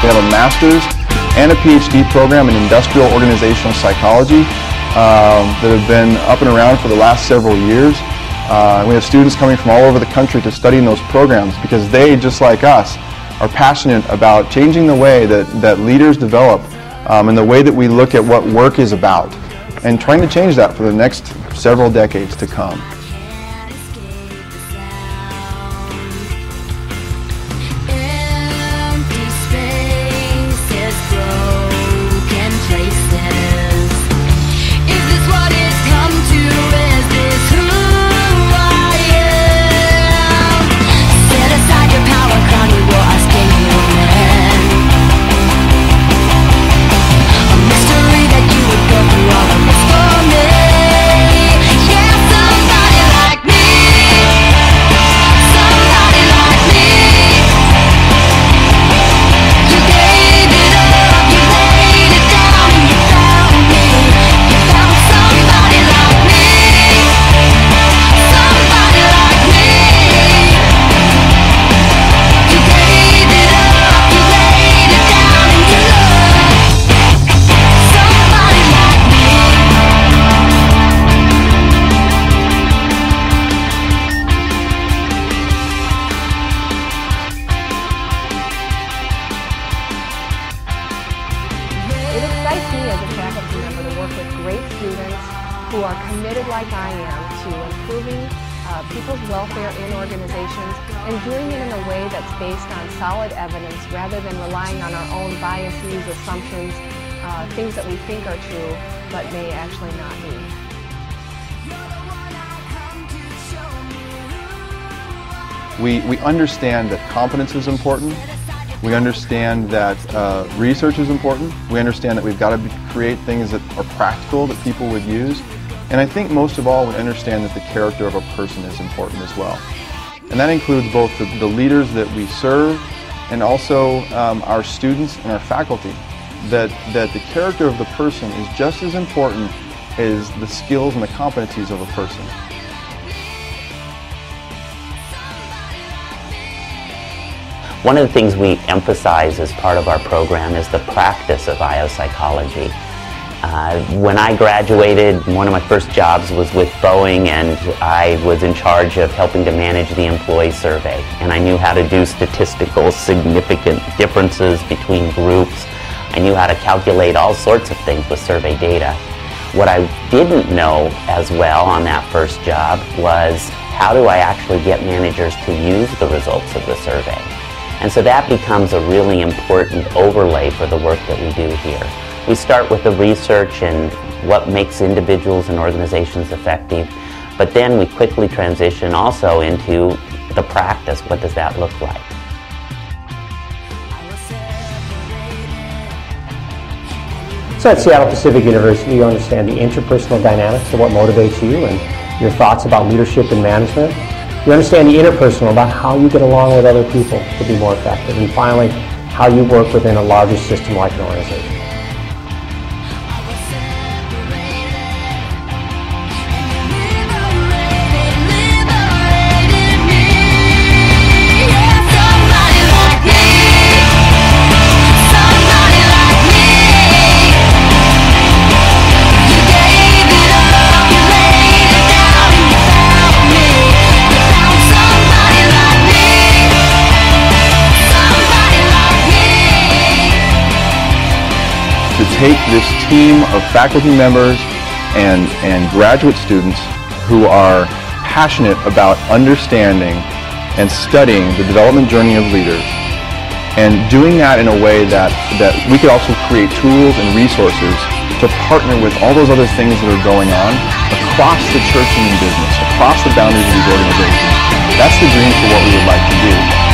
We have a master's and a PhD program in industrial organizational psychology that have been up and around for the last several years. We have students coming from all over the country to study in those programs because they, just like us, are passionate about changing the way that leaders develop and the way that we look at what work is about, and trying to change that for the next several decades to come. As a faculty member to work with great students who are committed like I am to improving people's welfare in organizations and doing it in a way that's based on solid evidence rather than relying on our own biases, assumptions, things that we think are true but may actually not be. We understand that competence is important. We understand that research is important. We understand that we've got to create things that are practical, that people would use. And I think most of all, we understand that the character of a person is important as well. And that includes both the leaders that we serve and also our students and our faculty. That the character of the person is just as important as the skills and the competencies of a person. One of the things we emphasize as part of our program is the practice of biopsychology. When I graduated, one of my first jobs was with Boeing, and I was in charge of helping to manage the employee survey. And I knew how to do statistical significant differences between groups. I knew how to calculate all sorts of things with survey data. What I didn't know as well on that first job was how do I actually get managers to use the results of the survey. And so that becomes a really important overlay for the work that we do here. We start with the research and what makes individuals and organizations effective, but then we quickly transition also into the practice. What does that look like? So at Seattle Pacific University, you understand the interpersonal dynamics of what motivates you and your thoughts about leadership and management. You understand the interpersonal about how you get along with other people to be more effective. And finally, how you work within a larger system like an organization. To take this team of faculty members and graduate students who are passionate about understanding and studying the development journey of leaders, and doing that in a way that we could also create tools and resources to partner with all those other things that are going on across the church and business, across the boundaries of these organizations. That's the dream for what we would like to do.